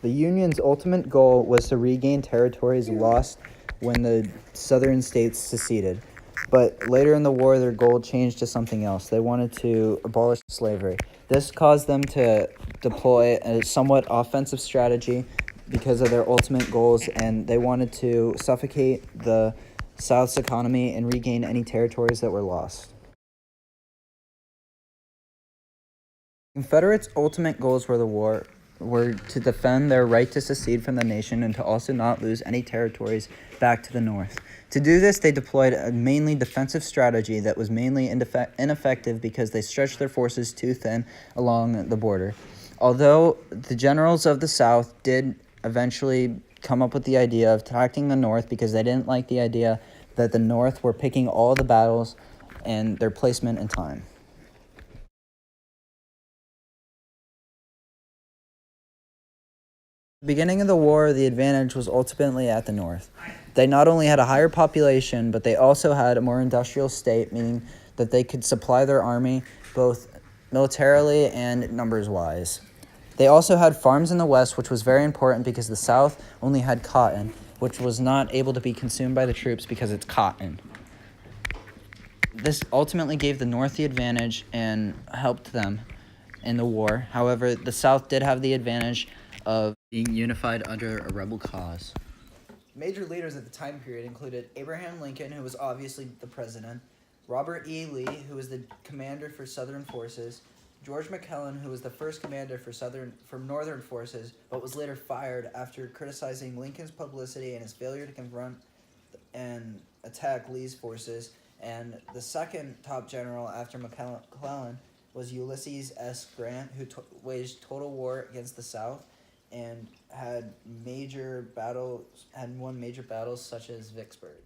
The Union's ultimate goal was to regain territories lost when the southern states seceded. But later in the war, their goal changed to something else. They wanted to abolish slavery. This caused them to deploy a somewhat offensive strategy because of their ultimate goals, and they wanted to suffocate the South's economy and regain any territories that were lost. Confederates' ultimate goals for the war were to defend their right to secede from the nation and to also not lose any territories back to the North. To do this, they deployed a mainly defensive strategy that was mainly ineffective because they stretched their forces too thin along the border. Although the generals of the South did eventually come up with the idea of attacking the North because they didn't like the idea that the North were picking all the battles and their placement in time. At the beginning of the war, the advantage was ultimately at the North. They not only had a higher population, but they also had a more industrial state, meaning that they could supply their army both militarily and numbers-wise. They also had farms in the West, which was very important because the South only had cotton, which was not able to be consumed by the troops because it's cotton. This ultimately gave the North the advantage and helped them in the war. However, the South did have the advantage of being unified under a rebel cause. Major leaders at the time period included Abraham Lincoln, who was obviously the president, Robert E. Lee, who was the commander for Southern forces, George McClellan, who was the first commander for Northern forces, but was later fired after criticizing Lincoln's publicity and his failure to confront and attack Lee's forces. And the second top general after McClellan was Ulysses S. Grant, who waged total war against the South and had won major battles such as Vicksburg.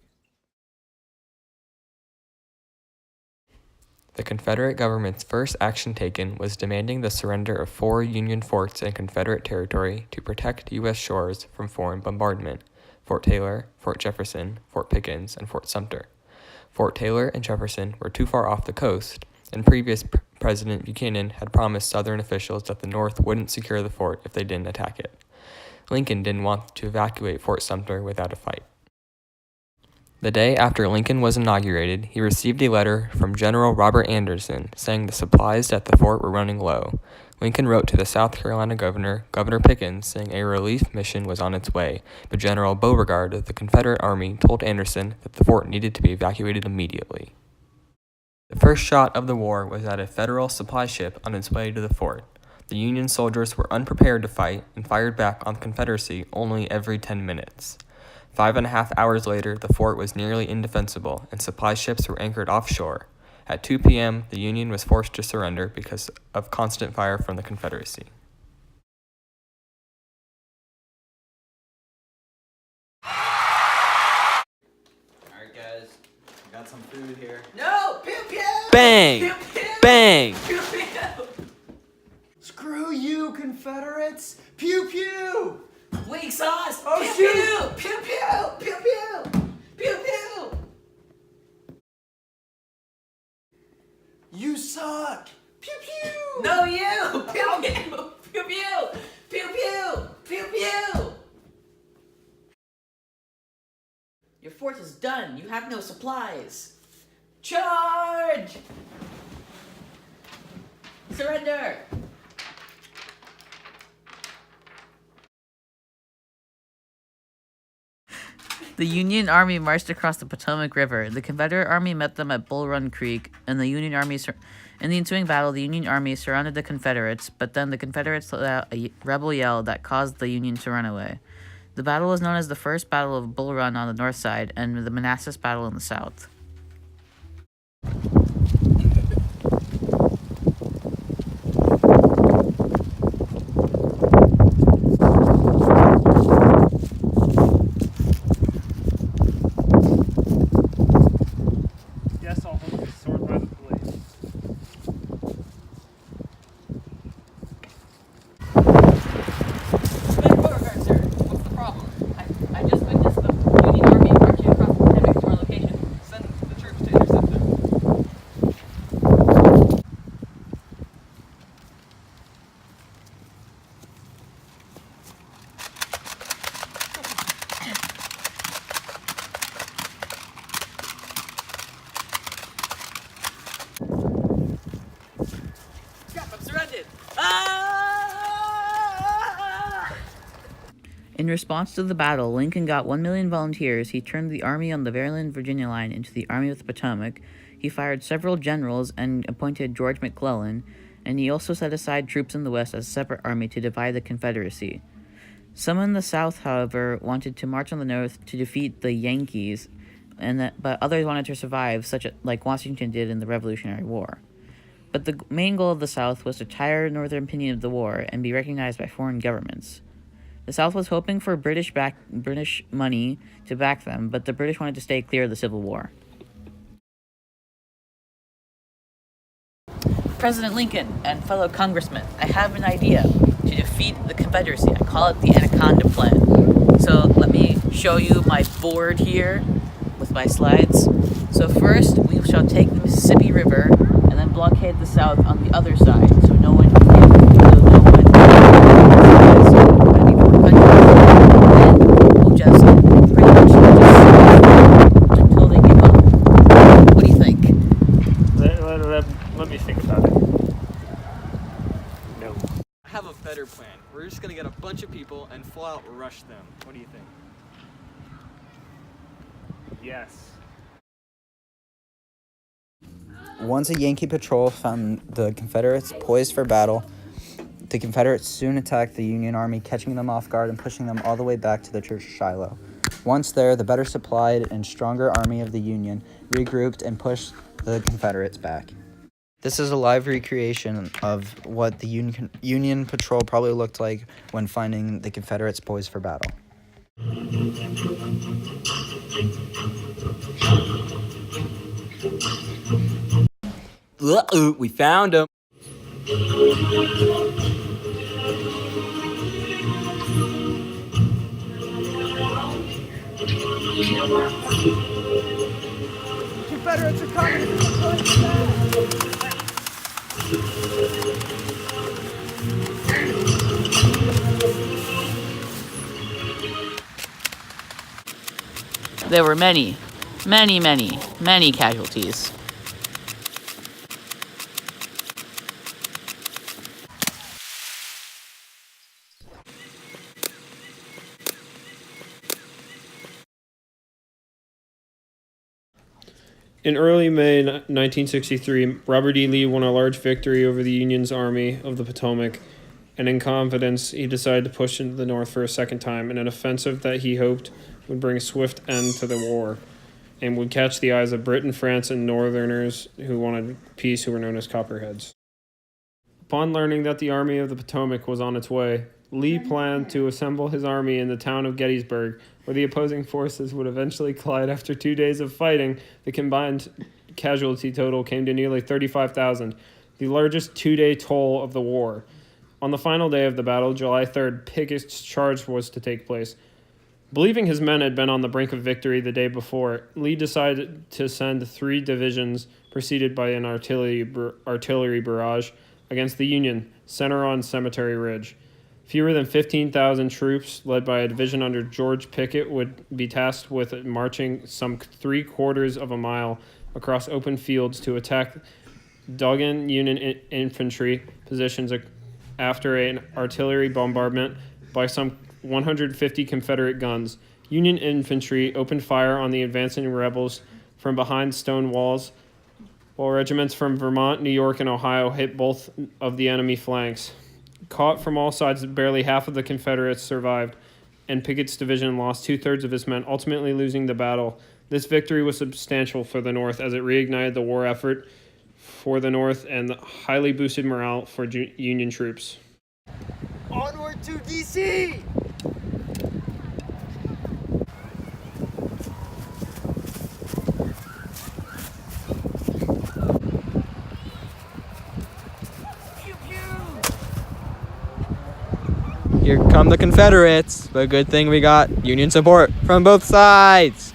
The Confederate government's first action taken was demanding the surrender of 4 Union forts in Confederate territory to protect U.S. shores from foreign bombardment: Fort Taylor, Fort Jefferson, Fort Pickens, and Fort Sumter. Fort Taylor and Jefferson were too far off the coast, and previous President Buchanan had promised Southern officials that the North wouldn't secure the fort if they didn't attack it. Lincoln didn't want to evacuate Fort Sumter without a fight. The day after Lincoln was inaugurated, he received a letter from General Robert Anderson saying the supplies at the fort were running low. Lincoln wrote to the South Carolina governor, Governor Pickens, saying a relief mission was on its way, but General Beauregard of the Confederate Army told Anderson that the fort needed to be evacuated immediately. The first shot of the war was at a Federal supply ship on its way to the fort. The Union soldiers were unprepared to fight and fired back on the Confederacy only every 10 minutes. 5.5 hours later, the fort was nearly indefensible, and supply ships were anchored offshore. At 2 p.m., the Union was forced to surrender because of constant fire from the Confederacy. Alright guys, I got some food here. No! Pew pew! Bang! Pew pew! Bang! Pew pew! Screw you, Confederates! Pew pew! Weak sauce! Oh, pew, shoot! pew! Pew pew! Pew pew! Pew pew! You suck! Pew pew! No, you! Pew pew! Pew pew! Pew pew! Pew pew! Your fort is done. You have no supplies. Charge! Surrender! The Union Army marched across the Potomac River. The Confederate Army met them at Bull Run Creek, and in the ensuing battle, the Union Army surrounded the Confederates, but then the Confederates let out a rebel yell that caused the Union to run away. The battle was known as the First Battle of Bull Run on the north side and the Manassas Battle in the south. Yes, I'll hold this sword by the blade. Beauregard, sir. What's the problem? I just witnessed the Union Army marching across the Potomac to our location. Send In response to the battle, Lincoln got 1 million volunteers. He turned the army on the Maryland Virginia line into the Army of the Potomac. He fired several generals and appointed George McClellan, and he also set aside troops in the West as a separate army to divide the Confederacy. Some in the South, however, wanted to march on the North to defeat the Yankees, but others wanted to survive, like Washington did in the Revolutionary War. But the main goal of the South was to tire Northern opinion of the war and be recognized by foreign governments. The South was hoping for British money to back them, but the British wanted to stay clear of the Civil War. President Lincoln and fellow congressmen, I have an idea to defeat the Confederacy. I call it the Anaconda Plan. So let me show you my board here with my slides. So first, we shall take the Mississippi River and then blockade the South on the other side, so no one can we'll just pretty much until they give up. What do you think? Let me think about it. No. I have a better plan. We're just gonna get a bunch of people and full out rush them. What do you think? Yes. Once a Yankee patrol found the Confederates poised for battle, the Confederates soon attacked the Union Army, catching them off guard and pushing them all the way back to the Church of Shiloh. Once there, the better supplied and stronger army of the Union regrouped and pushed the Confederates back. This is a live recreation of what the Union patrol probably looked like when finding the Confederates poised for battle. We found them. Confederates are coming! There were many casualties. In early May 1963, Robert E. Lee won a large victory over the Union's Army of the Potomac, and in confidence, he decided to push into the North for a second time in an offensive that he hoped would bring a swift end to the war and would catch the eyes of Britain, France, and Northerners who wanted peace, who were known as Copperheads. Upon learning that the Army of the Potomac was on its way, Lee planned to assemble his army in the town of Gettysburg, where the opposing forces would eventually collide. After 2 days of fighting, the combined casualty total came to nearly 35,000, the largest 2-day toll of the war. On the final day of the battle, July 3rd, Pickett's charge was to take place. Believing his men had been on the brink of victory the day before, Lee decided to send 3 divisions, preceded by an artillery barrage, against the Union, center on Cemetery Ridge. Fewer than 15,000 troops, led by a division under George Pickett, would be tasked with marching some 3/4 of a mile across open fields to attack dug-in Union infantry positions after an artillery bombardment by some 150 Confederate guns. Union infantry opened fire on the advancing rebels from behind stone walls, while regiments from Vermont, New York, and Ohio hit both of the enemy flanks. Caught from all sides, barely half of the Confederates survived, and Pickett's division lost 2/3 of his men, ultimately losing the battle. This victory was substantial for the North, as it reignited the war effort for the North and highly boosted morale for Union troops. Onward to D.C.! Here come the Confederates, but good thing we got Union support from both sides.